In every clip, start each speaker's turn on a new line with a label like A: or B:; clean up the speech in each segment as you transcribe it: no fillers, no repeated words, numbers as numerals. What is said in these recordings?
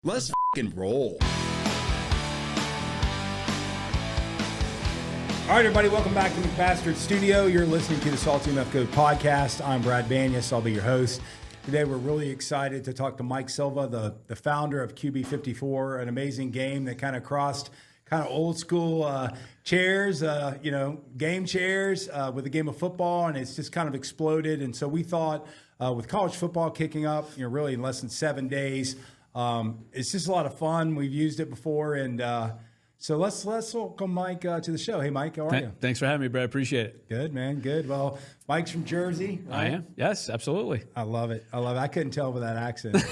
A: Let's f***ing roll.
B: All right, everybody, welcome back to McBastard Studio. You're listening to the SaltyMF GOAT Podcast. I'm Brad Banyas. I'll be your host. Today, we're really excited to talk to Mike Silva, the founder of QB54, an amazing game that kind of crossed kind of old school chairs, game chairs with the game of football, and it's just kind of exploded. And so we thought with college football kicking up, really in less than 7 days, it's just a lot of fun. We've used it before, and so let's welcome Mike to the show. Hey, Mike, how are you?
C: Thanks for having me, Brad. Appreciate it.
B: Good, man. Good. Well, Mike's from Jersey, right?
C: I am. Yes, absolutely.
B: I love it. I couldn't tell with that accent.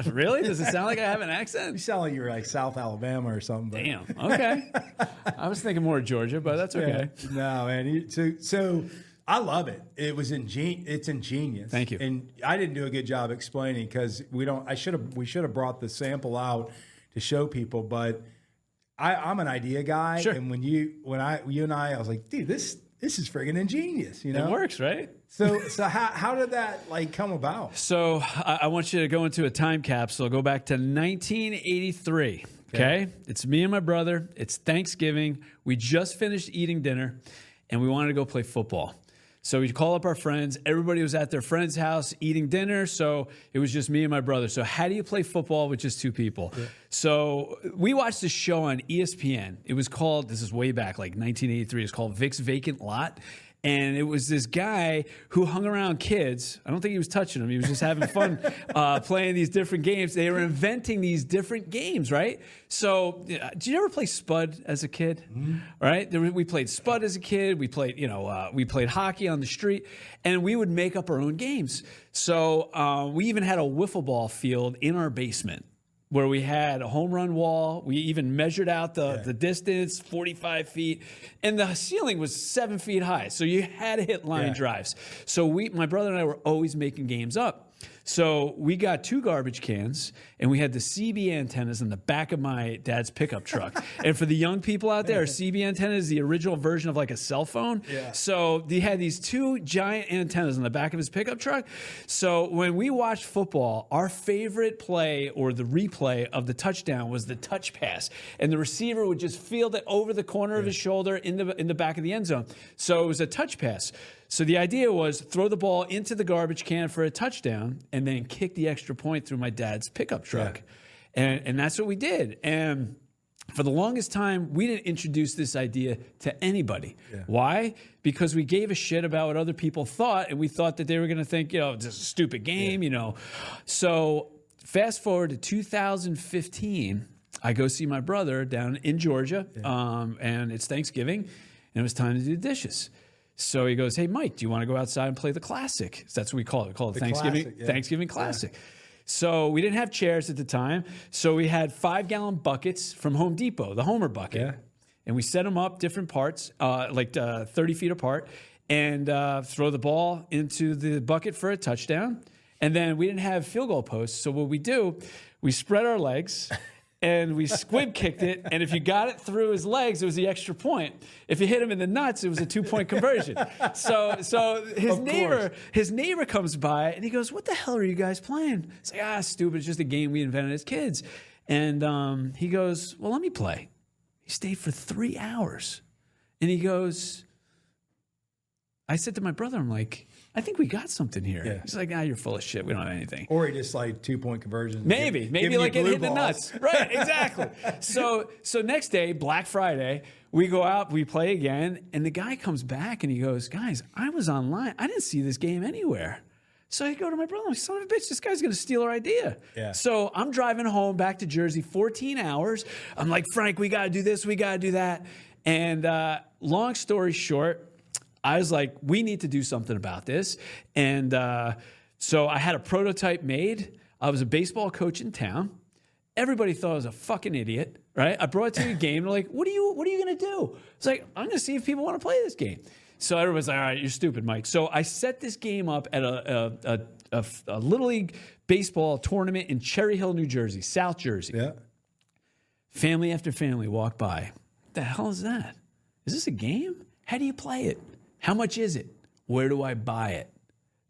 C: Really? Does it sound like I have an accent?
B: You sound like you're like South Alabama or something. But.
C: Damn. Okay. I was thinking more of Georgia, but that's okay.
B: Yeah. No, man. So I love it. It's ingenious.
C: Thank you.
B: And I didn't do a good job explaining because we should have brought the sample out to show people, but I'm an idea guy.
C: Sure.
B: And you and I was like, dude, this is friggin' ingenious,
C: It works, right?
B: So how did that come about?
C: So I want you to go into a time capsule, go back to 1983. Okay. It's me and my brother. It's Thanksgiving. We just finished eating dinner and we wanted to go play football. So we call up our friends. Everybody was at their friend's house eating dinner. So it was just me and my brother. So how do you play football with just two people? Yeah. So we watched this show on ESPN. It was called, this is way back, like 1983. It's called Vic's Vacant Lot. And it was this guy who hung around kids. I don't think he was touching them. He was just having fun playing these different games. They were inventing these different games, right? So did you ever play Spud as a kid? Mm-hmm. Right? We played Spud as a kid. We played, we played hockey on the street. And we would make up our own games. So we even had a wiffle ball field in our basement, where we had a home run wall. We even measured out the distance, 45 feet, and the ceiling was 7 feet high. So you had to hit line drives. So my brother and I were always making games up. So we got 2 garbage cans, and we had the CB antennas in the back of my dad's pickup truck. And for the young people out there, CB antenna is the original version of like a cell phone. Yeah. So he had these 2 giant antennas in the back of his pickup truck. So when we watched football, our favorite play or the replay of the touchdown was the touch pass. And the receiver would just field it over the corner of his shoulder in the back of the end zone. So it was a touch pass. So the idea was throw the ball into the garbage can for a touchdown and then kick the extra point through my dad's pickup truck. Yeah. And that's what we did. And for the longest time, we didn't introduce this idea to anybody. Yeah. Why? Because we gave a shit about what other people thought, and we thought that they were going to think, it's a stupid game, So fast forward to 2015, I go see my brother down in Georgia, and it's Thanksgiving, and it was time to do dishes. So he goes, hey, Mike, do you want to go outside and play the classic? So that's what we call it. We call it the Thanksgiving Classic. Yeah. So we didn't have chairs at the time. So we had 5-gallon buckets from Home Depot, the Homer bucket. Yeah. And we set them up different parts, 30 feet apart, and throw the ball into the bucket for a touchdown. And then we didn't have field goal posts. So what we do, we spread our legs and we squib kicked it, and if you got it through his legs, it was the extra point. If you hit him in the nuts, it was a 2-point conversion. So his neighbor comes by, and he goes, what the hell are you guys playing? It's like, stupid, it's just a game we invented as kids. And he goes, well, let me play. He stayed for 3 hours. And he goes, I said to my brother, I'm like, I think we got something here. Yeah. He's like, you're full of shit. We don't have anything.
B: Or he just like 2-point conversion.
C: Maybe like it hit the nuts. Right, exactly. So next day, Black Friday, we go out, we play again, and the guy comes back and he goes, guys, I was online. I didn't see this game anywhere. So I go to my brother, I'm like, son of a bitch, this guy's going to steal our idea. Yeah. So I'm driving home back to Jersey, 14 hours. I'm like, Frank, we got to do this, we got to do that. And long story short, I was like, we need to do something about this. And so I had a prototype made. I was a baseball coach in town. Everybody thought I was a fucking idiot, right? I brought it to the game. They're like, what are you going to do? It's like, I'm going to see if people want to play this game. So everybody's like, all right, you're stupid, Mike. So I set this game up at a Little League baseball tournament in Cherry Hill, New Jersey, South Jersey. Yeah. Family after family walked by. What the hell is that? Is this a game? How do you play it? How much is it? Where do I buy it?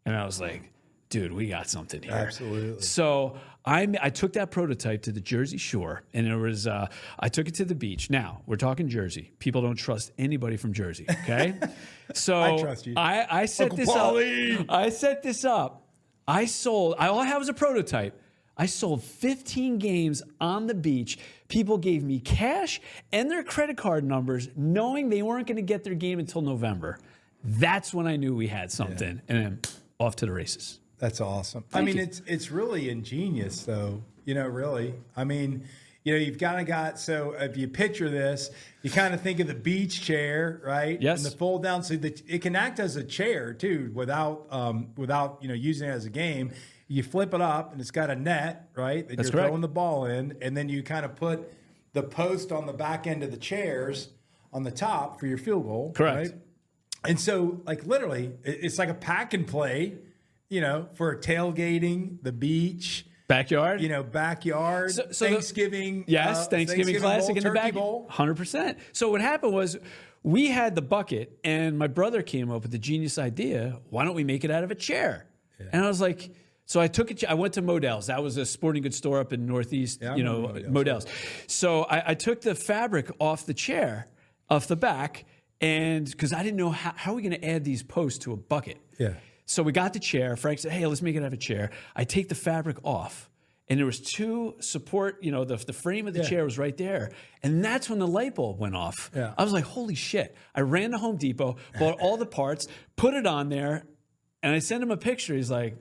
C: And I was like, dude, we got something here.
B: Absolutely.
C: So I took that prototype to the Jersey Shore, and it was I took it to the beach. Now we're talking Jersey. People don't trust anybody from Jersey. Okay, so
B: I trust you.
C: I set
B: Uncle
C: this
B: Paulie.
C: up. I set this up. I sold. All I have was a prototype. I sold 15 games on the beach. People gave me cash and their credit card numbers, knowing they weren't going to get their game until November. That's when I knew we had something, and then off to the races.
B: That's awesome.
C: Thank you.
B: It's really ingenious, though. Really. You've kind of got, so if you picture this, you kind of think of the beach chair, right?
C: Yes.
B: And the fold down, so that it can act as a chair too, without using it as a game. You flip it up, and it's got a net, right? That
C: That's
B: you're
C: correct.
B: throwing the ball in, and then you kind of put the post on the back end of the chairs on the top for your field goal.
C: Correct.
B: Right? And so, literally, it's like a pack and play. For tailgating, the beach,
C: Backyard.
B: backyard,
C: So
B: Thanksgiving.
C: Thanksgiving Classic
B: bowl,
C: in the
B: Turkey
C: back.
B: Bowl.
C: 100%. So what happened was we had the bucket, and my brother came up with the genius idea. Why don't we make it out of a chair? Yeah. And I was like, so I took it. I went to Modell's. That was a sporting goods store up in Northeast.
B: Yeah,
C: Modell's. So I took the fabric off the chair, off the back, and because I didn't know how are we going to add these posts to a bucket.
B: Yeah.
C: So we got the chair. Frank said, hey, let's make it out of a chair. I take the fabric off, and there was two support, the frame of the chair was right there. And that's when the light bulb went off.
B: Yeah.
C: I was like, holy shit. I ran to Home Depot, bought all the parts, put it on there, and I sent him a picture. He's like,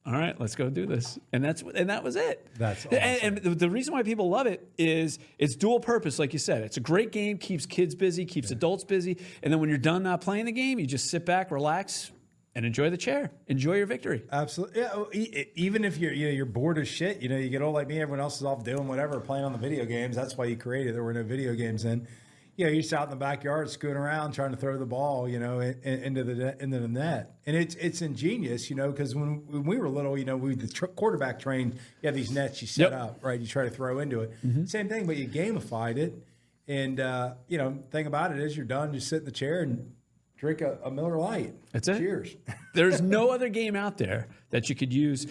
C: all right, let's go do this. And that was it.
B: That's awesome.
C: And the reason why people love it is it's dual purpose, like you said. It's a great game, keeps kids busy, keeps adults busy. And then when you're done not playing the game, you just sit back, relax, and enjoy the chair. Enjoy your victory.
B: Absolutely. Yeah. Even if you're bored as shit, you get old like me. Everyone else is off doing whatever, playing on the video games. That's why you created. There were no video games then. You're just out in the backyard, scooting around, trying to throw the ball, into the net. And it's ingenious, because when we were little, the quarterback trained. You have these nets you set up, right? You try to throw into it. Mm-hmm. Same thing, but you gamified it. And thing about it is, you're done. You sit in the chair and drink a Miller Lite.
C: That's it.
B: Cheers.
C: There's no other game out there that you could use,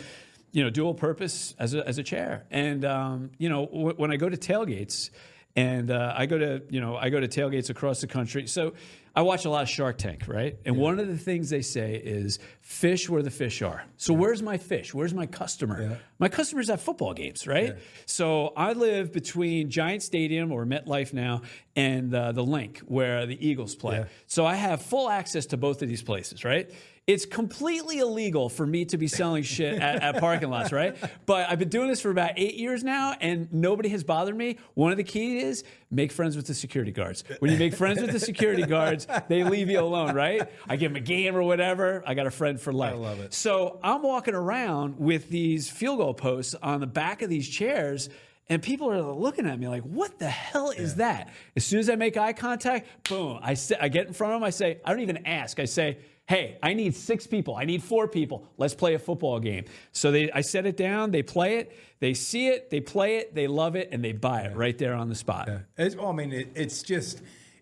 C: dual purpose as a chair. And when I go to tailgates, and I go to tailgates across the country. So I watch a lot of Shark Tank, right? And one of the things they say is fish where the fish are. So where's my fish? Where's my customer? Yeah. My customer's at football games, right? Yeah. So I live between Giant Stadium, or MetLife now, and the Link where the Eagles play. Yeah. So I have full access to both of these places, right? It's completely illegal for me to be selling shit at parking lots, right? But I've been doing this for about 8 years now, and nobody has bothered me. One of the keys is make friends with the security guards. When you make friends with the security guards, they leave you alone, right? I give them a game or whatever. I got a friend for life.
B: I love it.
C: So I'm walking around with these field goal posts on the back of these chairs, and people are looking at me like, what the hell is that? As soon as I make eye contact, boom, I get in front of them. I say, I don't even ask. I say, hey, I need 6 people. I need 4 people. Let's play a football game. So I set it down. They play it. They see it. They play it. They love it, and they buy it right there on the spot.
B: Yeah.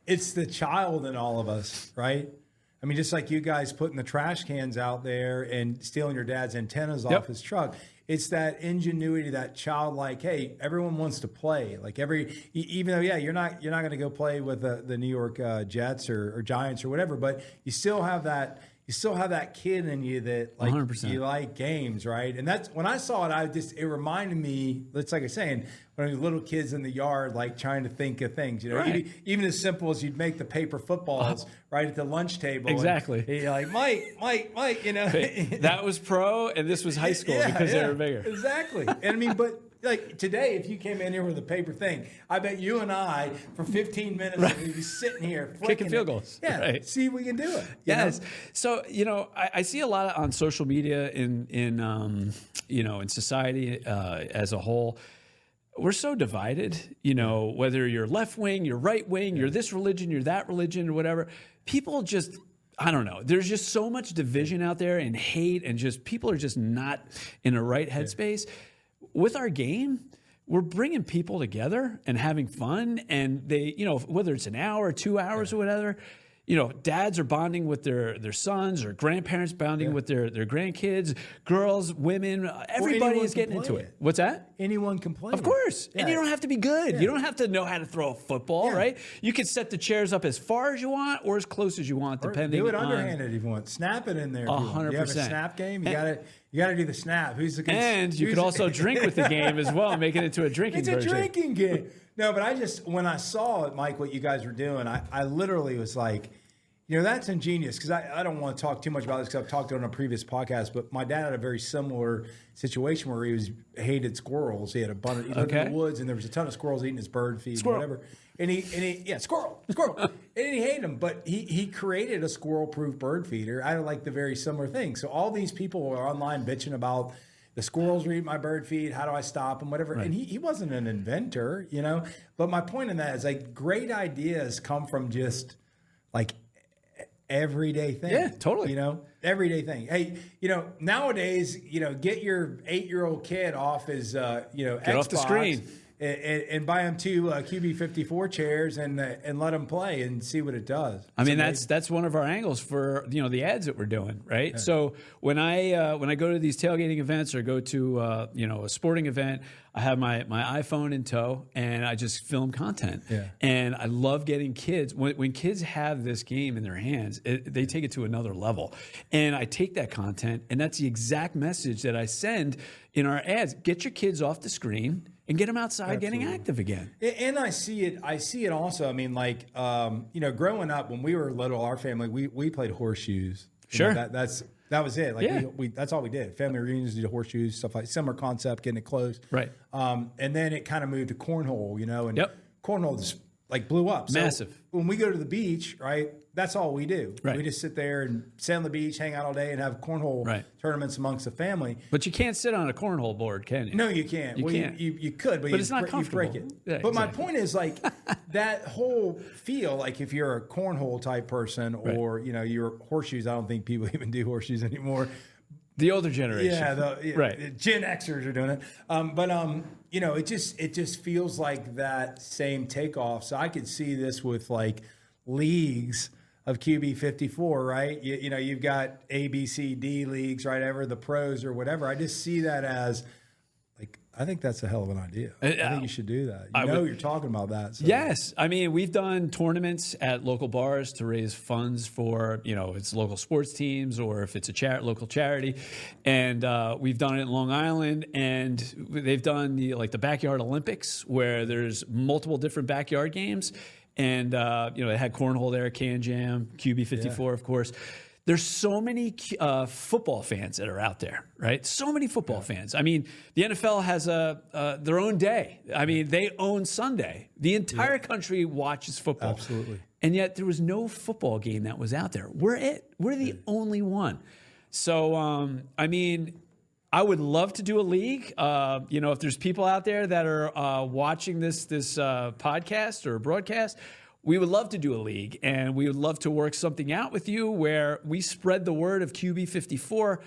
B: It's the child in all of us, right? I mean, just like you guys putting the trash cans out there and stealing your dad's antennas off his truck. It's that ingenuity, that childlike, hey, everyone wants to play. Like even though, you're not going to go play with the New York Jets or Giants or whatever, but you still have that kid in you that 100%. You like games, right? And that's when I saw it, it reminded me. It's like I was saying, when we were little kids in the yard, like trying to think of things,
C: right.
B: Even as simple as you'd make the paper footballs right at the lunch table.
C: Exactly.
B: And you're like, Mike,
C: That was pro, and this was high school because they were bigger.
B: Exactly. And I mean, but like today, if you came in here with a paper thing, I bet you and I for 15 minutes we'd be sitting here
C: kicking field goals.
B: Yeah,
C: right.
B: See if we can do it.
C: Yes. So I see a lot on social media in society as a whole. We're so divided. Whether you're left wing, you're right wing, you're this religion, you're that religion, or whatever. People just. I don't know. There's just so much division out there and hate, and just people are just not in the right headspace. With our game, we're bringing people together and having fun, and they, whether it's an hour, 2 hours, or whatever, dads are bonding with their sons, or grandparents bonding with their grandkids, girls, women, everybody is getting into it. What's that?
B: Anyone can play.
C: Of course. And you don't have to be good. You don't have to know how to throw a football, right? You can set the chairs up as far as you want or as close as you want, depending on.
B: Do it underhanded if you want. Snap it in there.
C: 100%.
B: You have a snap game. You got to do the snap.
C: And you could also drink with the game as well, make it into a drinking version.
B: It's a drinking game. No, but when I saw it, Mike, what you guys were doing, I literally was like, that's ingenious, because I don't want to talk too much about this because I've talked on a previous podcast, but my dad had a very similar situation where he hated squirrels. He had a bunch. He lived in the woods, and there was a ton of squirrels eating his bird feed, and whatever. And squirrel, and he hated them, but he created a squirrel-proof bird feeder. I had like the very similar thing. So all these people are online bitching about the squirrels eat my bird feed. How do I stop them? Whatever. Right. And he wasn't an inventor, But my point in that is, like, great ideas come from just like everyday thing.
C: Yeah, totally.
B: Everyday thing. Hey, nowadays, get your 8-year-old kid off his, get Xbox
C: off the screen
B: and buy him 2 QB54 chairs and let them play and see what it does.
C: I mean, that's one of our angles for the ads that we're doing, right? Yeah. So when I go to these tailgating events or go to a sporting event, I have my iPhone in tow and I just film content. Yeah. And I love getting kids when kids have this game in their hands, they take it to another level. And I take that content, and that's the exact message that I send in our ads. Get your kids off the screen and get them outside getting active again. And
B: I see it also. I mean, like, growing up when we were little, our family, we played horseshoes.
C: Sure.
B: That was it. Like we that's all we did. Family reunions, did horseshoes, stuff like similar concept, getting it close.
C: Right.
B: And then it kind of moved to cornhole, and cornhole just like blew up.
C: Massive.
B: So when we go to the beach, right, that's all we do.
C: Right.
B: We just sit there and sit on the beach, hang out all day, and have cornhole tournaments amongst the family.
C: But you can't sit on a cornhole board, can you?
B: No, you can't.
C: You can't.
B: You could, but
C: it's not comfortable.
B: You break it.
C: Yeah,
B: but my point is, like, that whole feel, like if you're a cornhole type person or, you're horseshoes, I don't think people even do horseshoes anymore.
C: The older generation.
B: Yeah, Gen Xers are doing it. It just feels like that same takeoff. So I could see this with like leagues of QB54, right? You've got A, B, C, D leagues, right? The pros or whatever. I just see that as like, I think that's a hell of an idea. I think you should do that. You're talking about that. So.
C: Yes. I mean, we've done tournaments at local bars to raise funds for, it's local sports teams or if it's a local charity. And we've done it in Long Island, and they've done the backyard Olympics where there's multiple different backyard games. And, they had cornhole there, Can Jam, QB54, of course. There's so many football fans that are out there, right? So many football fans. I mean, the NFL has their own day. I mean, they own Sunday. The entire country watches football.
B: Absolutely.
C: And yet there was no football game that was out there. We're it. We're the only one. So, I mean, I would love to do a league. If there's people out there that are watching this podcast or broadcast, we would love to do a league, and we would love to work something out with you where we spread the word of QB54,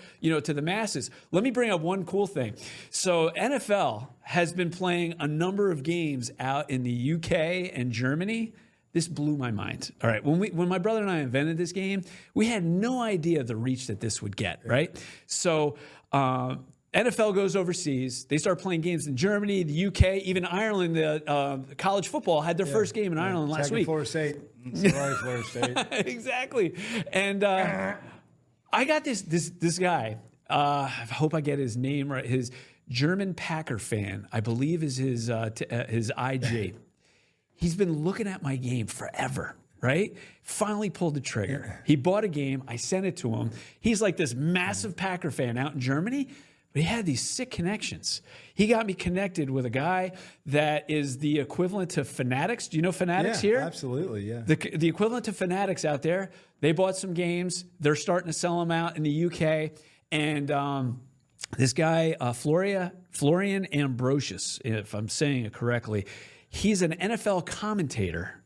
C: to the masses. Let me bring up one cool thing. So NFL has been playing a number of games out in the UK and Germany. This blew my mind. All right, when my brother and I invented this game, we had no idea the reach that this would get, right? So NFL goes overseas. They start playing games in Germany, the UK, even Ireland. The college football had their first game in Ireland last week.
B: Florida State. Sorry, Florida State.
C: Exactly. And I got this guy. I hope I get his name right. His German Packer fan, I believe, is his IG. He's been looking at my game forever. Right? Finally pulled the trigger. He bought a game. I sent it to him. He's like this massive Packer fan out in Germany, but he had these sick connections. He got me connected with a guy that is the equivalent to Fanatics. Do you know Fanatics here?
B: Absolutely, yeah.
C: The equivalent to Fanatics out there. They bought some games. They're starting to sell them out in the UK. And this guy, Florian Ambrosius, if I'm saying it correctly, he's an NFL commentator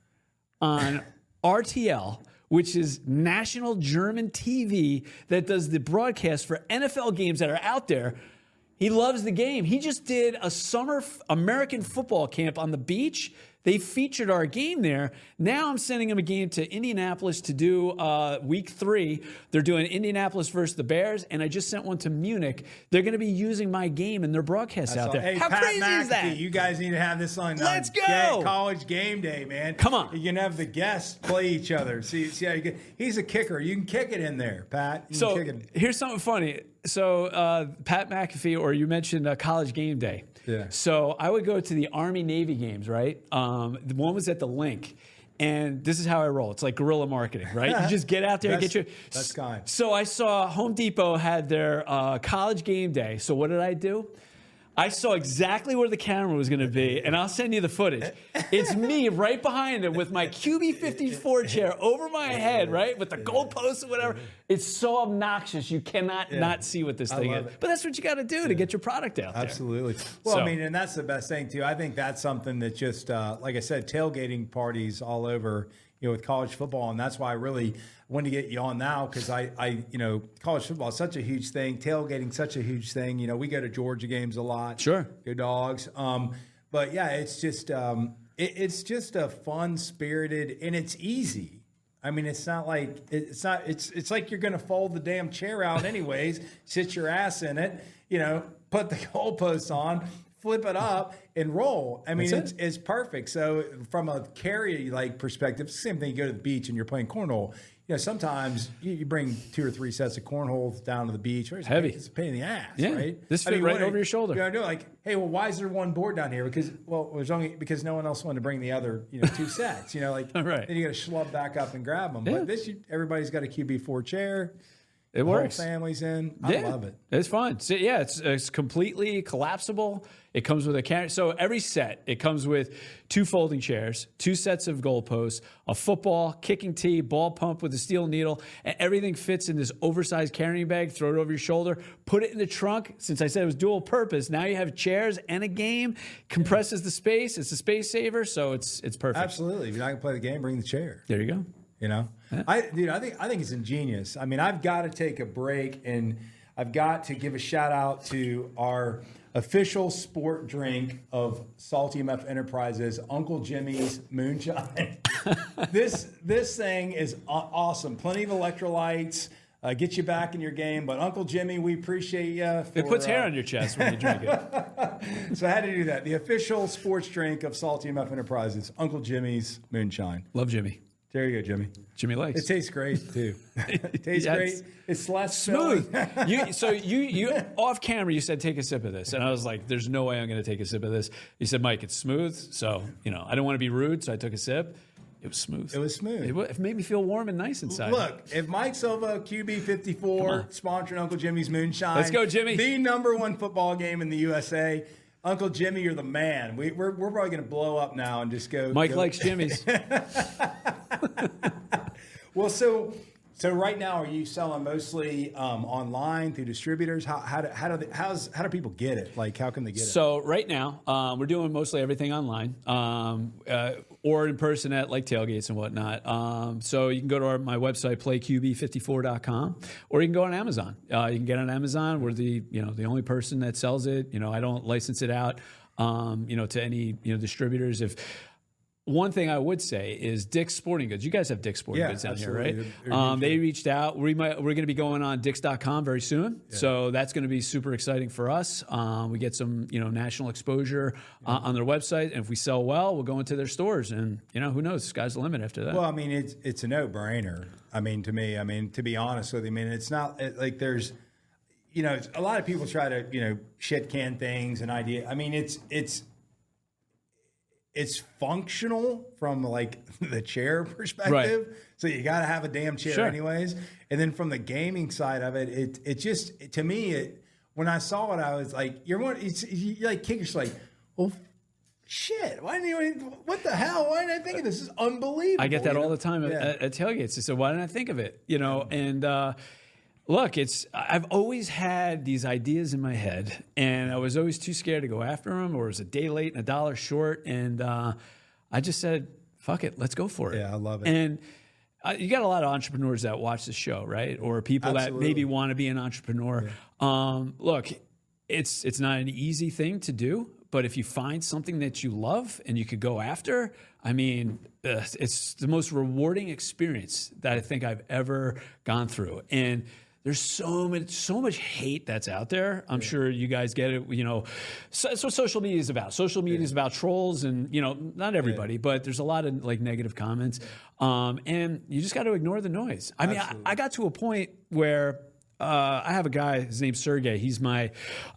C: on RTL, which is national German TV that does the broadcast for NFL games that are out there. He loves the game. He just did a summer American football camp on the beach They featured our game there. Now I'm sending them a game to Indianapolis to do week 3. They're doing Indianapolis versus the Bears, and I just sent one to Munich. They're going to be using my game in their broadcasts out there.
B: Hey,
C: How
B: Pat
C: crazy
B: McAfee,
C: is that?
B: You guys need to have this on.
C: Let's go.
B: College game day, man.
C: Come on.
B: You can have the guests play each other. See how you get. He's a kicker. You can kick it in there, Pat. You
C: So
B: can kick it.
C: here's something funny. So Pat McAfee, or you mentioned College game day.
B: Yeah.
C: So I would go to the Army-Navy games, right? The one was at the link. And this is how I roll. It's like guerrilla marketing, right? You just get out there and get your...
B: That's kind.
C: So I saw Home Depot had their college game day. So what did I do? I saw exactly where the camera was going to be, and I'll send you the footage. It's me right behind it with my QB54 chair over my head, right, with the goalposts or whatever. It's so obnoxious. You cannot not see what this thing is. But that's what you got to do to get your product out there.
B: Absolutely. Well, I mean, and that's the best thing, too. I think that's something that just, like I said, tailgating parties all over, with college football. And that's why I really wanted to get you on now, because I college football is such a huge thing. Tailgating such a huge thing. We go to Georgia games a lot.
C: Sure.
B: Go Dogs. But yeah, it's just a fun, spirited, and it's easy. I mean, it's like you're going to fold the damn chair out anyways, sit your ass in it, put the goalposts on, flip it up, and roll. I mean, it's perfect. So from a carry perspective, same thing. You go to the beach and you're playing cornhole. Sometimes you bring 2 or 3 sets of cornholes down to the beach. It's
C: heavy.
B: It's a pain in the ass,
C: yeah.
B: right?
C: This fit right over your shoulder.
B: You're gonna do hey, well, why is there one board down here? Because there's only because no one else wanted to bring the other 2 sets.
C: Right.
B: Then you got to schlub back up and grab them.
C: Yeah.
B: But everybody's got a QB4 chair.
C: It works.
B: Whole family's in. I love it.
C: It's fun. So, yeah, it's completely collapsible. It comes with a carry. So every set, it comes with 2 folding chairs, 2 sets of goalposts, a football, kicking tee, ball pump with a steel needle, and everything fits in this oversized carrying bag. Throw it over your shoulder, put it in the trunk. Since I said it was dual purpose, now you have chairs and a game. Compresses the space. It's a space saver, so it's perfect.
B: Absolutely. If you're not gonna play the game, bring the chair.
C: There you go.
B: Yeah. I think it's ingenious. I mean, I've got to take a break, and I've got to give a shout out to our official sport drink of SaltyMF Enterprises, Uncle Jimmy's Moonshine. This thing is awesome. Plenty of electrolytes. Get you back in your game. But Uncle Jimmy, we appreciate you.
C: It puts hair on your chest when you drink it.
B: So I had to do that. The official sports drink of SaltyMF Enterprises, Uncle Jimmy's Moonshine.
C: Love Jimmy.
B: There you go, Jimmy.
C: Jimmy likes.
B: It tastes great too. It tastes great. It's less
C: smooth. you off camera, you said take a sip of this, and I was like, "There's no way I'm going to take a sip of this." You said, "Mike, it's smooth." So I didn't want to be rude, so I took a sip. It was smooth.
B: It was smooth.
C: It made me feel warm and nice inside.
B: Look, if Mike Silva, QB54, sponsoring Uncle Jimmy's Moonshine,
C: let's go, Jimmy.
B: The #1 football game in the USA. Uncle Jimmy, you're the man. We're probably going to blow up now and just go.
C: Mike likes Jimmy's.
B: Well, so right now, are you selling mostly online through distributors? How do people get it? How can they get it?
C: So right now, we're doing mostly everything online, or in person at tailgates and whatnot. So you can go to my website, playqb54.com, or you can go on Amazon. You can get on Amazon. We're the only person that sells it. I don't license it out, to any distributors. One thing I would say is Dick's Sporting Goods. You guys have Dick's Sporting Goods down here, right? They reached out. We're going to be going on Dicks.com very soon, so that's going to be super exciting for us. We get some national exposure on their website, and if we sell well, we'll go into their stores, and who knows? Sky's the limit after that.
B: Well, I mean, it's a no-brainer. I mean, to me, to be honest with you, it's not like there's, a lot of people try to shit can things and idea. I mean, it's functional from the chair perspective. Right. So you got to have a damn chair anyways. And then from the gaming side of it, it just, to me, when I saw it, I was like, you kickers well, shit, what the hell? Why didn't I think of this? This is unbelievable.
C: I get that all the time at tailgates. So why didn't I think of it? And, look, I've always had these ideas in my head, and I was always too scared to go after them, or it was a day late and a dollar short, and I just said, fuck it, let's go for it.
B: Yeah, I love it.
C: And you got a lot of entrepreneurs that watch the show, right? Or people that maybe want to be an entrepreneur. Yeah. Look, it's not an easy thing to do, But if you find something that you love and you could go after, I mean, it's the most rewarding experience that I think I've ever gone through. And there's so much hate that's out there. I'm sure you guys get it. You know, that's what social media is about. Social media is about trolls, and not everybody, but there's a lot of like negative comments, and you just got to ignore the noise. I mean, I got to a point where I have a guy. His name's Sergey. He's my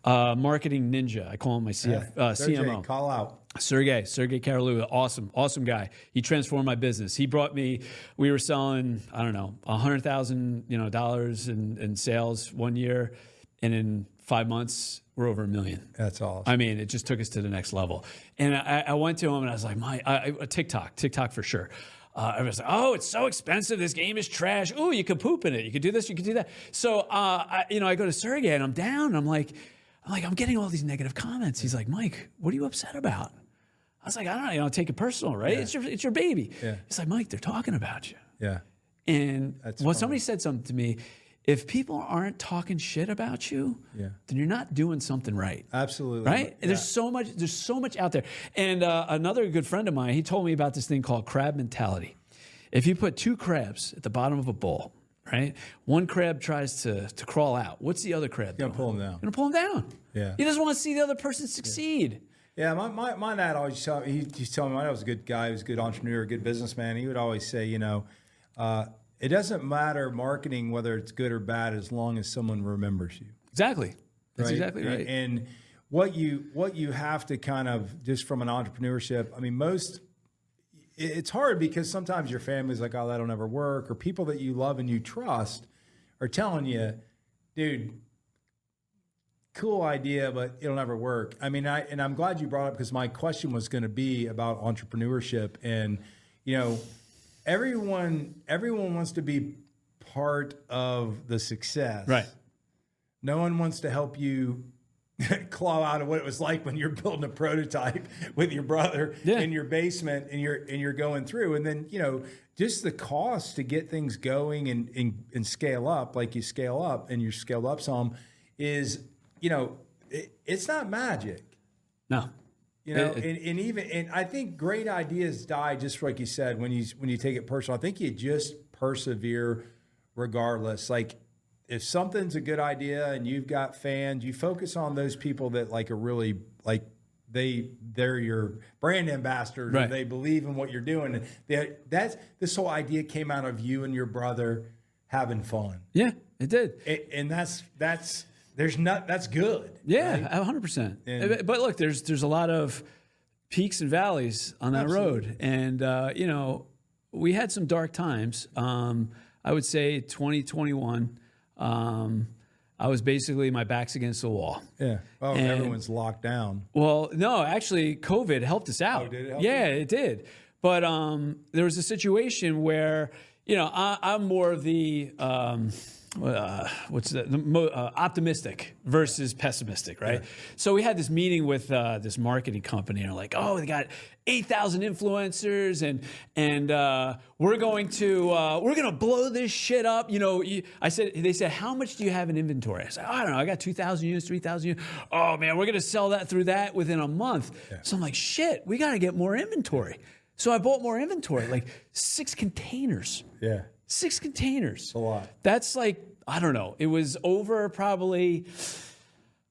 C: marketing ninja. I call him my CMO.
B: Call out.
C: Sergey Karalua, awesome guy. He transformed my business. He brought me, we were selling, I don't know, $100,000, dollars in sales one year. And in 5 months, we're over $1 million.
B: That's awesome.
C: I mean, it just took us to the next level. And I went to him and I was like, TikTok for sure. I was like, oh, it's so expensive. This game is trash. Oh, you could poop in it. You could do this. You could do that. So, I go to Sergey and I'm down. I'm getting all these negative comments. He's like, Mike, what are you upset about? I was like, I don't know, take it personal, right?
B: Yeah.
C: It's your baby.
B: Yeah.
C: He's like, Mike, they're talking about you.
B: Yeah.
C: And somebody said something to me, if people aren't talking shit about you, then you're not doing something right.
B: Absolutely.
C: Right?
B: Yeah.
C: There's so much out there. And another good friend of mine, he told me about this thing called crab mentality. If you put 2 crabs at the bottom of a bowl, right? One crab tries to crawl out. What's the other crab doing?
B: Gonna pull him down.
C: Gonna pull him down.
B: Yeah.
C: He doesn't want to see the other person succeed.
B: Yeah, my dad always told me, my dad was a good guy, he was a good entrepreneur, a good businessman. He would always say, it doesn't matter marketing whether it's good or bad as long as someone remembers you.
C: Exactly. That's
B: right?
C: exactly right.
B: And what you have to kind of, just from an entrepreneurship, I mean, it's hard because sometimes your family's like, oh, that'll never work, or people that you love and you trust are telling you, dude, cool idea, but it'll never work. I mean, I'm glad you brought up, because my question was going to be about entrepreneurship, and everyone wants to be part of the success.
C: Right.
B: No one wants to help you claw out of what it was like when you're building a prototype with your brother in your basement and you're going through, and then just the cost to get things going and scale up, like you scale up and you scaled up some, is it's not magic.
C: No.
B: And I think great ideas die, just like you said, when you take it personal. I think you just persevere regardless. Like, if something's a good idea and you've got fans, you focus on those people that are really they're your brand ambassadors, right? Or they believe in what you're doing. And this whole idea came out of you and your brother having fun.
C: Yeah, it did.
B: And that's good.
C: Yeah,
B: right?
C: 100%. But look, there's a lot of peaks and valleys on that road, and we had some dark times. I would say 2021. I was basically, my back's against the wall.
B: Yeah. Oh, and everyone's locked down.
C: Well, no, actually, COVID helped us out.
B: Oh, did it help
C: you? It did. But there was a situation where, I'm more of the optimistic versus pessimistic, right? Yeah. So we had this meeting with this marketing company, and they're like, oh, they got 8,000 influencers, and we're going to blow this shit up. They said, how much do you have in inventory? I said, I don't know, I got 2,000 units, 3,000 units. Oh man, we're gonna sell that through that within a month. Yeah. So I'm like, shit, we gotta get more inventory. So I bought more inventory, like 6 containers.
B: Yeah.
C: 6 containers.
B: A lot.
C: That's like, I don't know. It was over probably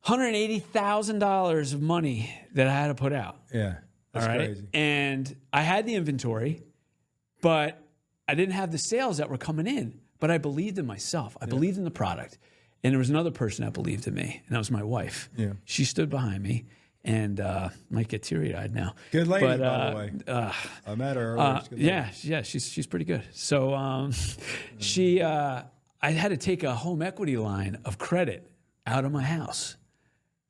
C: $180,000 of money that I had to put out.
B: Yeah. That's crazy.
C: And I had the inventory, but I didn't have the sales that were coming in. But I believed in myself. I believed in the product. And there was another person that believed in me, and that was my wife. Yeah. She stood behind me. And might get teary-eyed now.
B: Good lady, by the way. I met her earlier.
C: She's pretty good. So I had to take a home equity line of credit out of my house.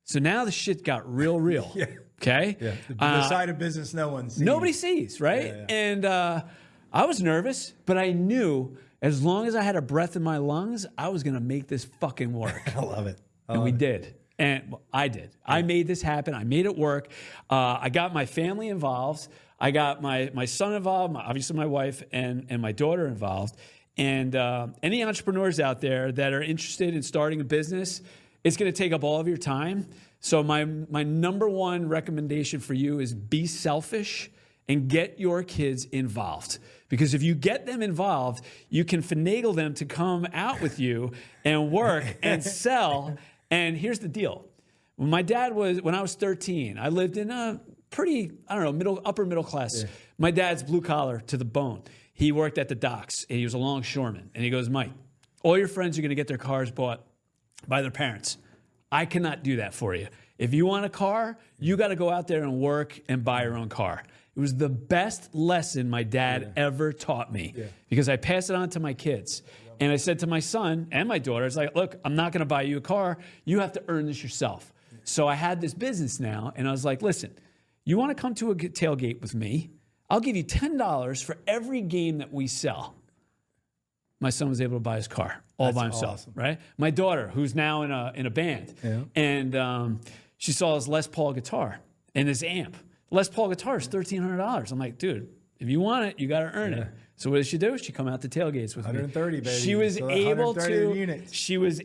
C: So now the shit got real. Yeah. Okay?
B: Yeah. The side of business no one sees.
C: Nobody sees, right? Yeah. And I was nervous, but I knew as long as I had a breath in my lungs, I was going to make this fucking work.
B: I love it.
C: And we did. And I did. Yeah. I made this happen. I made it work. I got my family involved. I got my son involved, obviously my wife, and my daughter involved. And any entrepreneurs out there that are interested in starting a business, it's going to take up all of your time. So my number one recommendation for you is be selfish and get your kids involved. Because if you get them involved, you can finagle them to come out with you and work and sell. And here's the deal. When I was 13, I lived in a pretty, upper middle class. Yeah. My dad's blue collar to the bone. He worked at the docks and he was a longshoreman. And he goes, Mike, all your friends are going to get their cars bought by their parents. I cannot do that for you. If you want a car, you got to go out there and work and buy your own car. It was the best lesson my dad ever taught me because I passed it on to my kids. And I said to my son and my daughter, it's like, look, I'm not going to buy you a car. You have to earn this yourself. So I had this business now, and I was like, listen, you want to come to a tailgate with me? I'll give you $10 for every game that we sell. My son was able to buy his car all by himself, awesome. Right? My daughter, who's now in a band, and she saw his Les Paul guitar and his amp. Les Paul guitar is $1,300. I'm like, dude, if you want it, you got to earn it. So what did she do? She come out to tailgates with
B: 130,
C: me.
B: baby.
C: She was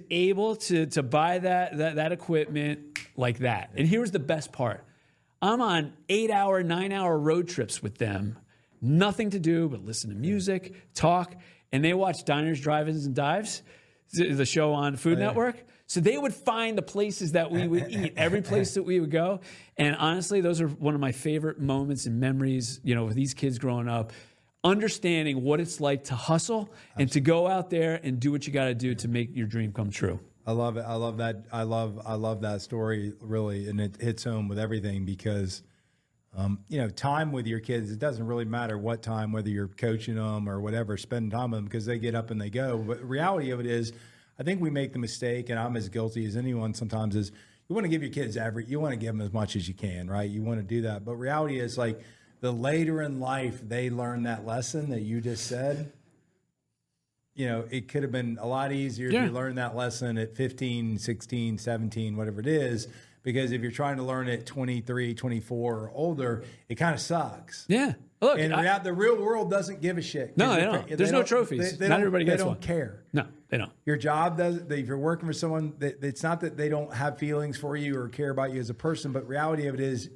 C: able to buy that equipment like that. And here's the best part. I'm on 8-hour, 9-hour road trips with them. Nothing to do but listen to music, talk, and they watch Diners, Drive-Ins, and Dives, the show on Food Network. So they would find the places that we would eat, every place that we would go. And honestly, those are one of my favorite moments and memories, with these kids growing up, understanding what it's like to hustle and to go out there and do what you got to do to make your dream come true.
B: I love it. I love that. I love that story, really. And it hits home with everything because, time with your kids, it doesn't really matter what time, whether you're coaching them or whatever, spending time with them because they get up and they go. But the reality of it is, I think we make the mistake, and I'm as guilty as anyone sometimes, is you want to give your kids you want to give them as much as you can, right? You want to do that. But reality is, like, the later in life they learn that lesson that you just said, it could have been a lot easier if you learned that lesson at 15, 16, 17, whatever it is, because if you're trying to learn it 23, 24 or older, it kind of sucks.
C: Yeah. Look,
B: and the real world doesn't give a shit.
C: No, they don't. There's no trophies. Not everybody gets one.
B: They don't care.
C: No, they don't.
B: Your job doesn't. If you're working for someone, it's not that they don't have feelings for you or care about you as a person, but reality of it is,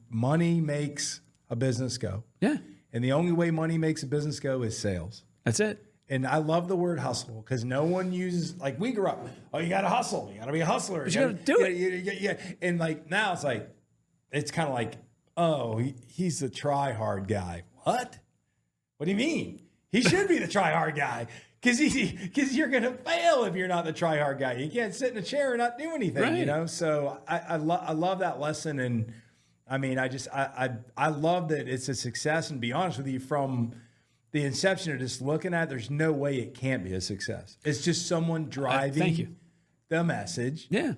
B: money makes a business go. Yeah. And the only way money makes a business go is sales.
C: That's it.
B: And I love the word hustle because no one uses, like we grew up, you got to hustle. You got to be a hustler.
C: But you got to do
B: it. Yeah. And like now it's kind of like, oh, he's the try-hard guy. What? What do you mean? He should be the try-hard guy because you're going to fail if you're not the try-hard guy. You can't sit in a chair and not do anything, right. So I love that lesson. And I mean, I love that it's a success. And to be honest with you, from the inception of just looking at it, there's no way it can't be a success. It's just someone driving the message. Yeah.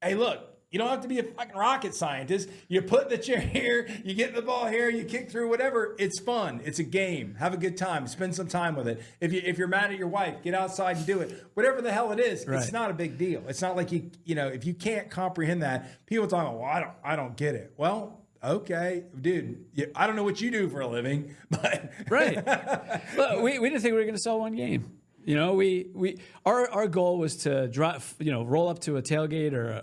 B: Hey, look. You don't have to be a fucking rocket scientist. You put the chair here, you get the ball here, you kick through, whatever. It's fun. It's a game. Have a good time. Spend some time with it. If you're mad at your wife, get outside and do it. Whatever the hell it is, It's not a big deal. It's not like if you can't comprehend that, people talk, well, I don't get it. Well, okay, dude, I don't know what you do for a living, but
C: right. Look, we didn't think we were going to sell one game. Our goal was to drive, roll up to a tailgate or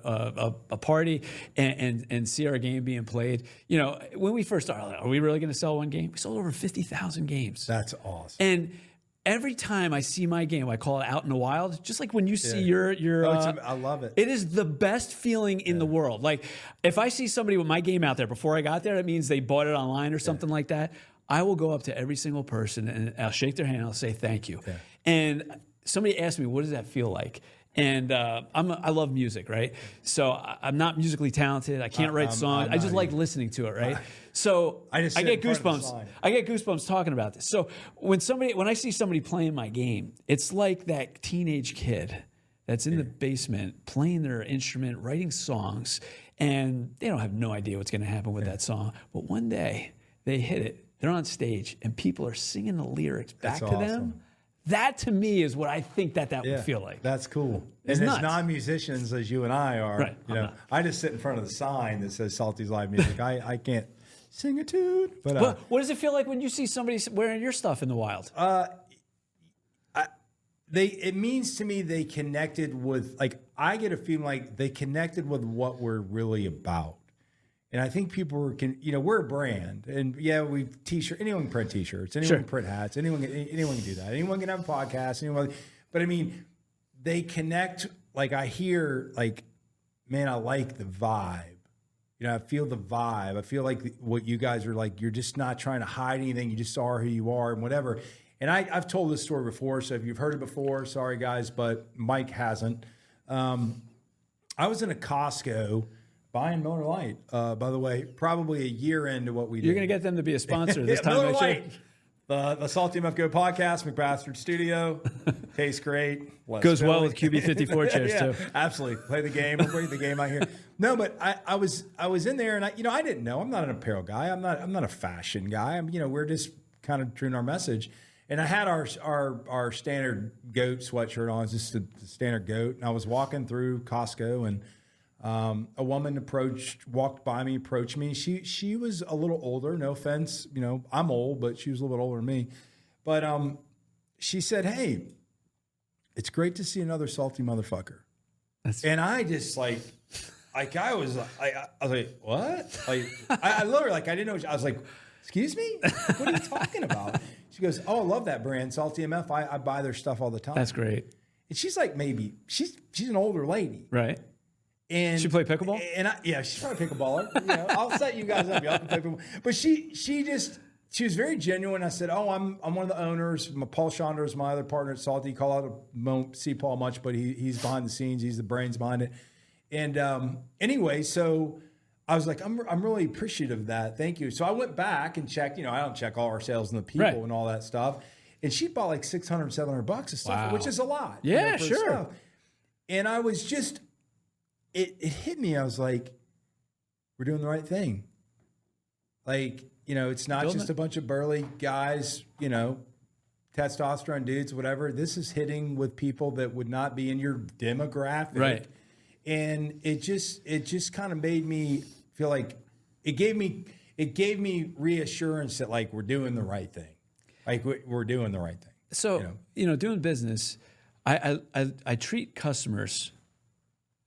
C: a party and see our game being played. When we first started, are we really going to sell one game? We sold over 50,000 games.
B: That's awesome.
C: And every time I see my game, I call it Out in the Wild. Just like when you see your
B: I love it.
C: It is the best feeling in the world. Like if I see somebody with my game out there before I got there, that means they bought it online or something like that. I will go up to every single person and I'll shake their hand. And I'll say thank you. Yeah. And somebody asked me, what does that feel like? And I love music, right? So I'm not musically talented. I can't write songs. I just like listening to it, right? So I get goosebumps. I get goosebumps talking about this. So when I see somebody playing my game, it's like that teenage kid that's in the basement playing their instrument, writing songs, and they don't have no idea what's going to happen with that song. But one day they hit it. They're on stage, and people are singing the lyrics back to them. That, to me, is what I think that would feel like.
B: That's cool. And as non-musicians, as you and I are,
C: right,
B: I just sit in front of the sign that says Salty's Live Music. I can't sing a tune. But
C: what does it feel like when you see somebody wearing your stuff in the wild?
B: it means to me they connected with, like, I get a feeling like they connected with what we're really about. And I think people we're a brand, and we t-shirt, anyone can print t-shirts, anyone can print hats, anyone can do that. Anyone can have a podcast, but I mean, they connect. Like, I hear, like, man, I like the vibe. I feel the vibe. I feel like what you guys are like, you're just not trying to hide anything. You just are who you are and whatever. And I've told this story before, so if you've heard it before, sorry guys, but Mike hasn't. I was in a Costco buying Miller Lite, by the way, probably a year into what we do.
C: You're going to get them to be a sponsor this time.
B: Miller Lite. The SaltyMF GOAT Podcast, McBastard Studio. Tastes great.
C: Goes well with QB54 chairs too.
B: Absolutely. Play the game. We'll play the game out here. No, but I was in there, and I didn't know. I'm not an apparel guy. I'm not a fashion guy. We're just kind of true to our message. And I had our standard GOAT sweatshirt on, just the standard GOAT. And I was walking through Costco, and a woman walked by me, approached me. She was a little older, no offense. I'm old, but she was a little bit older than me. But she said, "Hey, it's great to see another salty motherfucker." And I just I was like, what? Like, I literally, like, I didn't know. I was like, excuse me? What are you talking about? She goes, "Oh, I love that brand, SaltyMF. I buy their stuff all the time."
C: That's great.
B: And she's like, she's an older lady.
C: Right.
B: And
C: she play pickleball?
B: And she's probably a pickleballer. I'll set you guys up. Y'all can play pickleball. But she was very genuine. I said, "Oh, I'm one of the owners. Paul Chandra is my other partner at Salty. Call out, won't see Paul much, but he's behind the scenes. He's the brains behind it." And anyway, so I was like, I'm really appreciative of that. Thank you. So I went back and checked. I don't check all our sales and the people and all that stuff. And she bought like $600, $700 of stuff, which is a lot.
C: Yeah, sure.
B: Stuff. And I was just. It hit me. I was like, we're doing the right thing. Like, it's not just a bunch of burly guys, testosterone dudes, whatever. This is hitting with people that would not be in your demographic.
C: Right.
B: And it just kind of made me feel like it gave me reassurance that, like, we're doing the right thing. Like, we're doing the right thing.
C: So, doing business, I treat customers.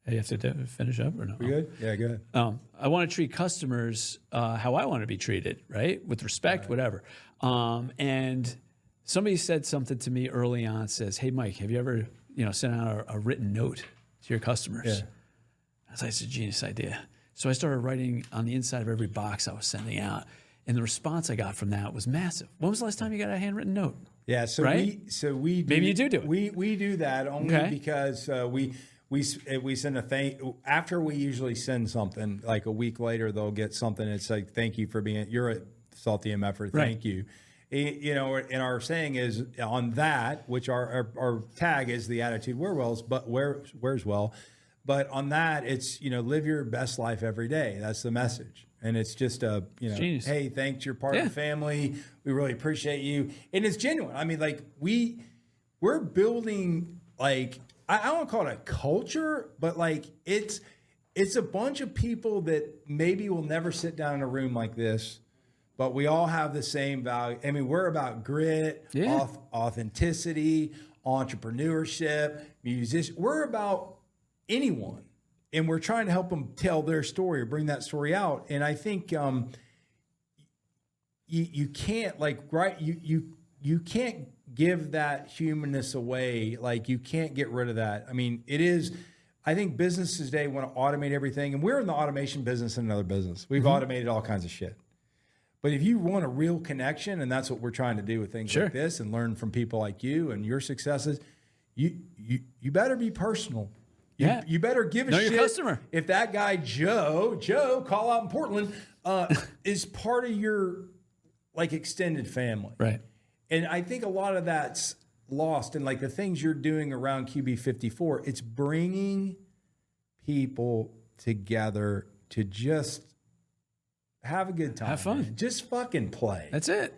C: You have to finish up or no?
B: We good? Yeah, go ahead.
C: I want to treat customers how I want to be treated, right? With respect, whatever. And somebody said something to me early on, says, "Hey, Mike, have you ever, sent out a written note to your customers?"
B: Yeah.
C: I was like, "It's a genius idea." So I started writing on the inside of every box I was sending out. And the response I got from that was massive. When was the last time you got a handwritten note?
B: Yeah, so we do,
C: maybe you do it.
B: We do that only because we send a after we usually send something, like a week later they'll get something. It's like, "Thank you for you're a Salty MFer. Thank you." And our saying is on that, which our tag is the attitude wears well. But on that, it's, live your best life every day. That's the message. And it's just
C: Genius.
B: Hey, thanks, you're part of the family. We really appreciate you. And it's genuine. I mean, like, we're building, like, I don't want to call it a culture, but, like, it's a bunch of people that maybe will never sit down in a room like this, but we all have the same value. I mean, we're about grit, authenticity, entrepreneurship, musician. We're about anyone, and we're trying to help them tell their story or bring that story out. And I think you can't, like, you can't give that humanness away. Like, you can't get rid of that. I mean, I think businesses today want to automate everything, and we're in the automation business in another business. We've automated all kinds of shit. But if you want a real connection, and that's what we're trying to do with things like this, and learn from people like you and your successes, you better be personal. You better give a shit.
C: Your customer.
B: If that guy Joe, call out in Portland, is part of your, like, extended family.
C: Right.
B: And I think a lot of that's lost. And, like, the things you're doing around QB54, it's bringing people together to just have a good time.
C: Have fun.
B: Man. Just fucking play.
C: That's it.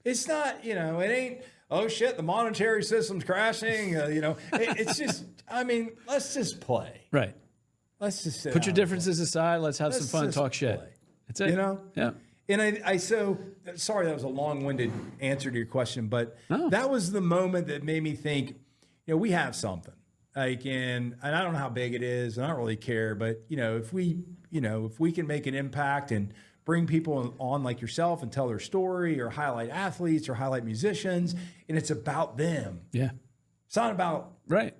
B: It's not, it ain't, oh shit, the monetary system's crashing. It's just, I mean, let's just play.
C: Right.
B: Let's just sit
C: put your
B: down
C: differences aside. Let's have some fun, talk shit.
B: Play.
C: That's it. Yeah.
B: And so sorry, that was a long-winded answer to your question, but that was the moment that made me think, we have something like, and I don't know how big it is, and I don't really care, but if we can make an impact and bring people on like yourself and tell their story, or highlight athletes or highlight musicians, and it's about them.
C: Yeah.
B: It's not about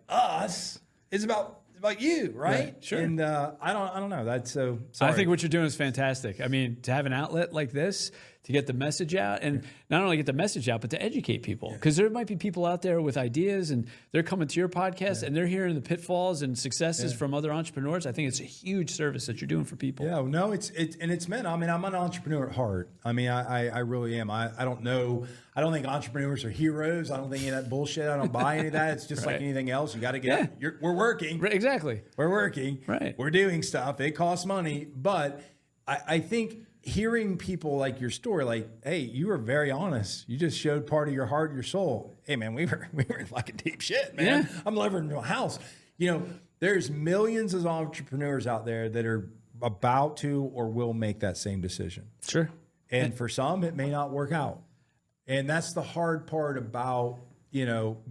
B: us. It's about you, right?
C: Sure.
B: And I don't know. That's so. Sorry.
C: I think what you're doing is fantastic. I mean, to have an outlet like this, to get the message out, and not only get the message out, but to educate people. Because there might be people out there with ideas, and they're coming to your podcast, and they're hearing the pitfalls and successes from other entrepreneurs. I think it's a huge service that you're doing for people.
B: Yeah, no, it's meant. I mean, I'm an entrepreneur at heart. I mean, I really am. I don't know. I don't think entrepreneurs are heroes. I don't think any of that bullshit. I don't buy any of that. It's just like anything else. You got to get. We're working.
C: Right, exactly.
B: We're working.
C: Right.
B: We're doing stuff. It costs money, but I think hearing people like your story, like, hey, you were very honest. You just showed part of your heart, your soul. Hey, man, we were in fucking deep shit, man.
C: Yeah.
B: I'm living in a house. There's millions of entrepreneurs out there that are about to or will make that same decision.
C: Sure.
B: And for some, it may not work out. And that's the hard part about,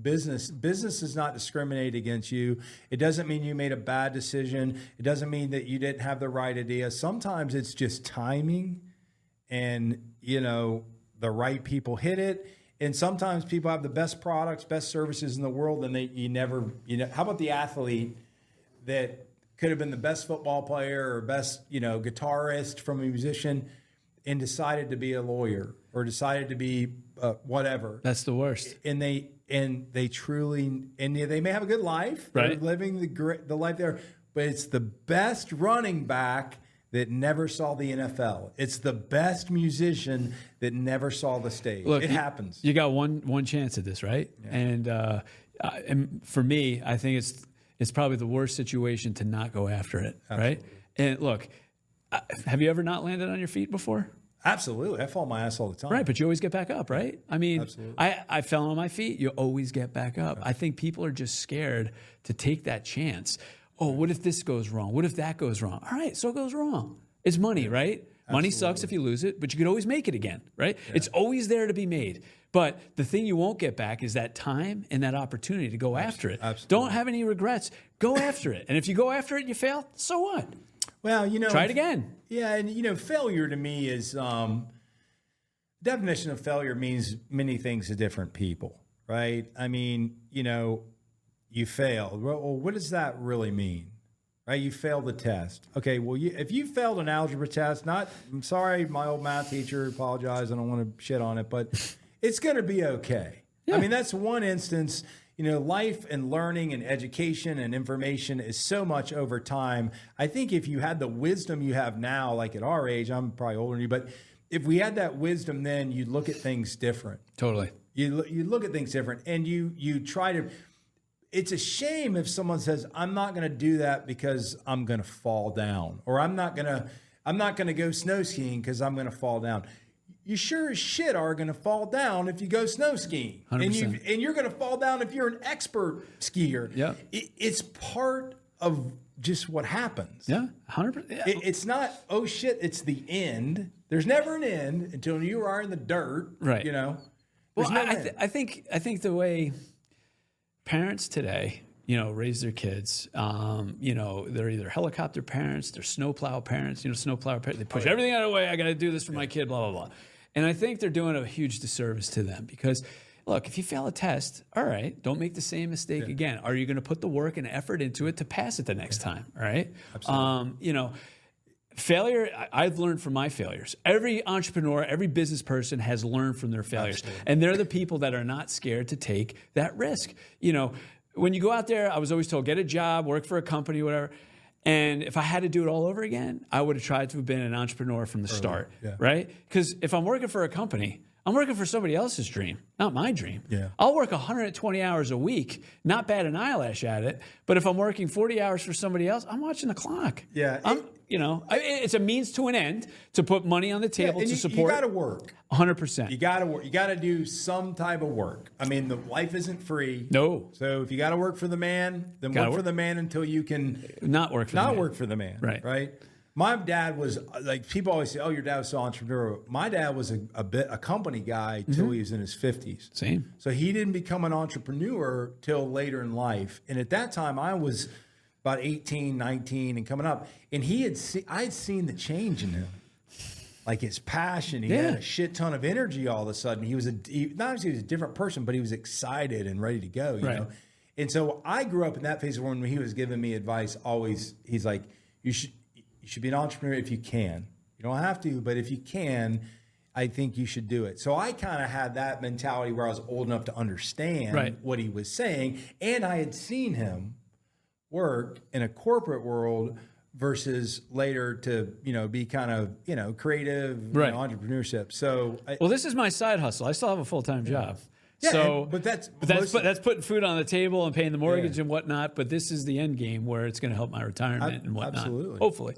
B: business. Business does not discriminate against you. It doesn't mean you made a bad decision. It doesn't mean that you didn't have the right idea. Sometimes it's just timing and, the right people hit it. And sometimes people have the best products, best services in the world, and how about the athlete that could have been the best football player or best, guitarist from a musician, and decided to be a lawyer or decided to be whatever.
C: That's the worst.
B: And they truly, and they may have a good life.
C: Right.
B: They're living the life there, but it's the best running back that never saw the NFL. It's the best musician that never saw the stage.
C: Look,
B: it happens.
C: You got one chance at this, right? Yeah. And for me, I think it's probably the worst situation to not go after it, right? And look, have you ever not landed on your feet before?
B: Absolutely. I fall my ass all the time.
C: Right, but you always get back up, right? I mean,
B: absolutely.
C: I fell on my feet. You always get back up. I think people are just scared to take that chance. Oh, what if this goes wrong? What if that goes wrong? All right, so it goes wrong. It's money, right? Absolutely. Money sucks if you lose it, but you could always make it again, right? Yeah. It's always there to be made. But the thing you won't get back is that time and that opportunity to go after it.
B: Absolutely.
C: Don't have any regrets. Go after it. And if you go after it and you fail, so what?
B: Well,
C: try it again.
B: Yeah, and failure to me is definition of failure means many things to different people, right? I mean, you failed. Well, what does that really mean? Right? You failed the test. Okay, well, if you failed an algebra test, I'm sorry, my old math teacher, apologize, I don't want to shit on it, but it's going to be okay. Yeah. I mean, that's one instance. Life and learning and education and information is so much over time. I think if you had the wisdom you have now, like at our age, I'm probably older than you, but if we had that wisdom then, you'd look at things different.
C: Totally.
B: You look at things different, and you try to. It's a shame if someone says, "I'm not going to do that because I'm going to fall down," or "I'm not going to go snow skiing because I'm going to fall down." You sure as shit are going to fall down if you go snow skiing.
C: 100%.
B: And you're going to fall down if you're an expert skier.
C: Yeah.
B: It's part of just what happens.
C: Yeah, 100%. Yeah.
B: It's not, oh shit, it's the end. There's never an end until you are in the dirt.
C: Right.
B: Well,
C: I think the way parents today, raise their kids, they're either helicopter parents, they're snowplow parents, snowplow parents, they push everything out of the way. I got to do this for my kid, blah, blah, blah. And I think they're doing a huge disservice to them because, look, if you fail a test, all right, don't make the same mistake again. Are you going to put the work and effort into it to pass it the next time? All right.
B: Absolutely.
C: Failure, I've learned from my failures. Every entrepreneur, every business person has learned from their failures.
B: Absolutely.
C: And they're the people that are not scared to take that risk. When you go out there, I was always told, get a job, work for a company, whatever. And if I had to do it all over again, I would have tried to have been an entrepreneur from the start, right? Because if I'm working for a company, I'm working for somebody else's dream, not my dream.
B: Yeah.
C: I'll work 120 hours a week, not bat an eyelash at it. But if I'm working 40 hours for somebody else, I'm watching the clock.
B: Yeah.
C: It's a means to an end to put money on the table to support.
B: You got to work.
C: 100%.
B: You got to work. You got to do some type of work. I mean, the life isn't free.
C: No.
B: So if you got to work for the man, then work for the man until you can
C: not work for the man.
B: Right. My dad was like, people always say, "Oh, your dad was so entrepreneurial." My dad was a company guy till he was in his 50s.
C: Same.
B: So he didn't become an entrepreneur till later in life. And at that time, I was about 18, 19 and coming up. And I had seen the change in him. Like his passion. He had a shit ton of energy all of a sudden. He was not only he was a different person, but he was excited and ready to go, you know? And so I grew up in that phase when he was giving me advice, always, he's like, you should be an entrepreneur if you can. You don't have to, but if you can, I think you should do it. So I kind of had that mentality where I was old enough to understand what he was saying. And I had seen him work in a corporate world versus later to, be kind of, creative entrepreneurship. So
C: this is my side hustle. I still have a full-time job.
B: Yeah,
C: so,
B: but that's
C: putting food on the table and paying the mortgage and whatnot. But this is the end game where it's going to help my retirement and whatnot.
B: Absolutely.
C: Hopefully.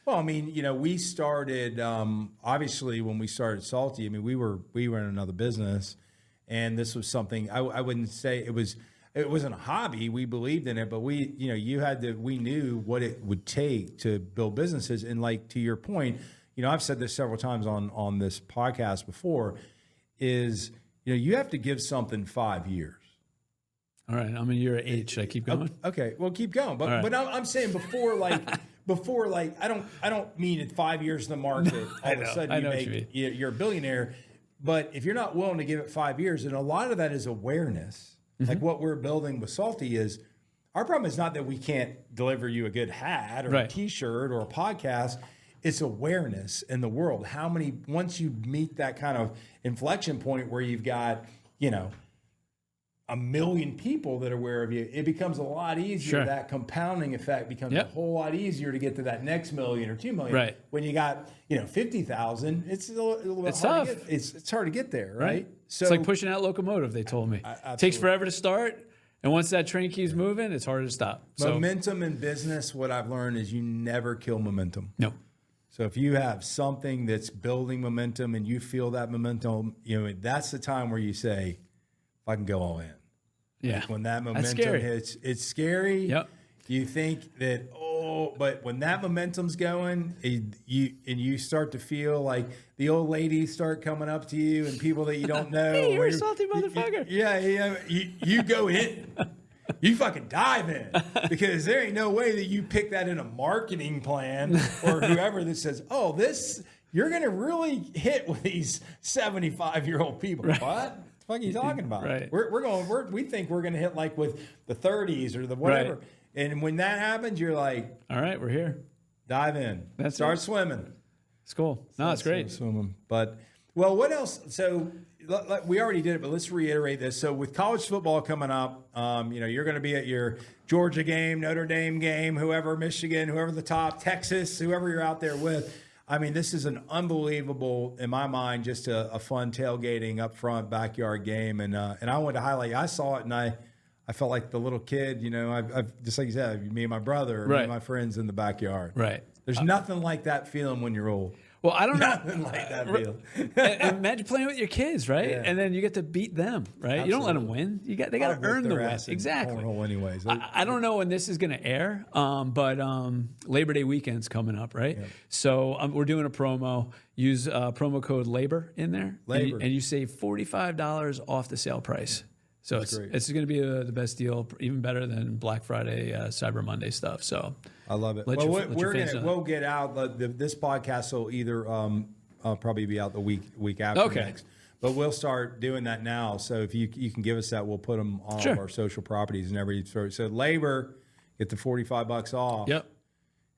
B: Well, I mean, we started, obviously when we started Salty, I mean, we were in another business, and this was something I wouldn't say it wasn't a hobby. We believed in it, but we knew what it would take to build businesses. And like, to your point, I've said this several times on this podcast before, is, you have to give something 5 years. All
C: right. I'm in year 8. Should I keep going?
B: Okay. Well, keep going. But I'm saying before I don't mean in 5 years in the market, all of a sudden you're a billionaire. But if you're not willing to give it 5 years, and a lot of that is awareness, like what we're building with Salty is, our problem is not that we can't deliver you a good hat or a t-shirt or a podcast. It's awareness in the world. Once you meet that kind of inflection point where you've got, 1 million people that are aware of you, it becomes a lot easier. Sure. That compounding effect becomes a whole lot easier to get to that next 1 million or 2 million.
C: Right.
B: When you got, 50,000, it's a little bit
C: hard
B: tough. It's hard to get there, right? So
C: it's like pushing out locomotive, they told me. It takes forever to start. And once that train keeps moving, it's harder to stop.
B: Momentum in business, what I've learned is you never kill momentum.
C: No.
B: So if you have something that's building momentum and you feel that momentum, that's the time where you say, I can go all in.
C: Yeah.
B: Like when that momentum hits, it's scary.
C: Yep.
B: You think that, but when that momentum's going, you start to feel like the old ladies start coming up to you and people that you don't know.
C: Hey, you're a salty motherfucker.
B: You go in. You fucking dive in, because there ain't no way that you pick that in a marketing plan or whoever that says, you're going to really hit with these 75-year-old people. Right. What the fuck are you talking about?
C: Right.
B: We think we're going to hit like with the 30s or the whatever. Right. And when that happens, you're like,
C: all right, we're here.
B: Dive in. Start swimming.
C: It's cool. No, it's great.
B: Swimming. But, well, what else? So we already did it, but let's reiterate this. So with college football coming up, you're going to be at your Georgia game, Notre Dame game, whoever, Michigan, whoever the top, Texas, whoever you're out there with. I mean, this is an unbelievable, in my mind, just a fun tailgating up front backyard game. And I wanted to highlight, I saw it and I felt like the little kid, I've just like you said, me and my brother, me and my friends in the backyard.
C: Right.
B: There's nothing like that feeling when you're old.
C: Well, I don't know.
B: Nothing like that feeling.
C: Imagine playing with your kids, right? Yeah. And then you get to beat them, right? Absolutely. You don't let them win. They got to earn the win. Exactly.
B: Anyways.
C: I don't know when this is going to air, but Labor Day weekend's coming up, right? Yeah. So we're doing a promo. Use promo code LABOR in there, and you save $45 off the sale price. So it's going to be the best deal, even better than Black Friday, Cyber Monday stuff. So
B: I love it. We'll get out. This podcast will either probably be out the week after next, but we'll start doing that now. So if you can give us that, we'll put them on all of our social properties and everything. So labor, get the $45 off.
C: Yep.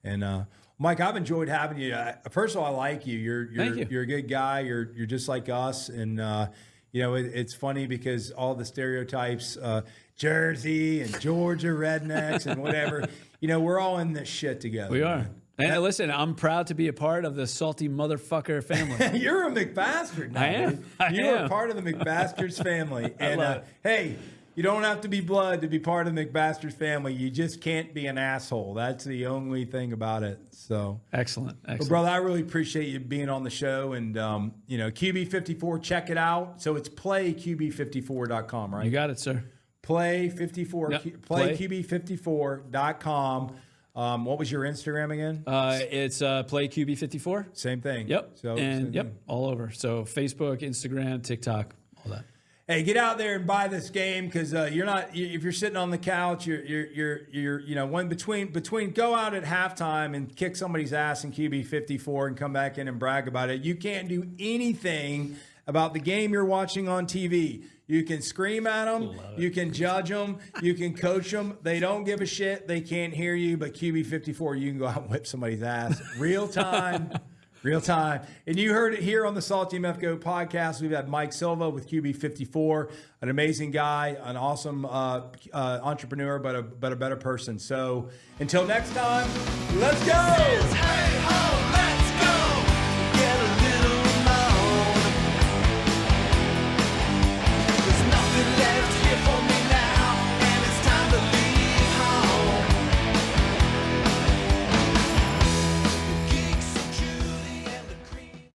B: And Mike, I've enjoyed having you. First of all, I like you. You're a good guy. You're just like us, and. It's funny because all the stereotypes, Jersey and Georgia rednecks and whatever, we're all in this shit together.
C: We are. And listen, I'm proud to be a part of the salty motherfucker family.
B: You're a McBastard now.
C: I am.
B: You're part of the McBastards family. And hey, you don't have to be blood to be part of the McBastards family. You just can't be an asshole. That's the only thing about it. So
C: excellent.
B: Well, brother, I really appreciate you being on the show. And QB54, check it out. So it's playqb54.com, right?
C: You got it, sir.
B: Play54, playqb54.com. What was your Instagram again?
C: It's Play QB54.
B: Same thing.
C: Yep.
B: So
C: all over. So Facebook, Instagram, TikTok, all that.
B: Hey, get out there and buy this game because you're not. If you're sitting on the couch, you're when between go out at halftime and kick somebody's ass in QB54 and come back in and brag about it. You can't do anything about the game you're watching on TV. You can scream at them, you can judge them, you can coach them. They don't give a shit. They can't hear you. But QB54, you can go out and whip somebody's ass real time. Real time. And you heard it here on the SaltyMF GOAT Podcast. We've had Mike Silva with QB54, an amazing guy, an awesome entrepreneur, but a better person. So until next time, let's go!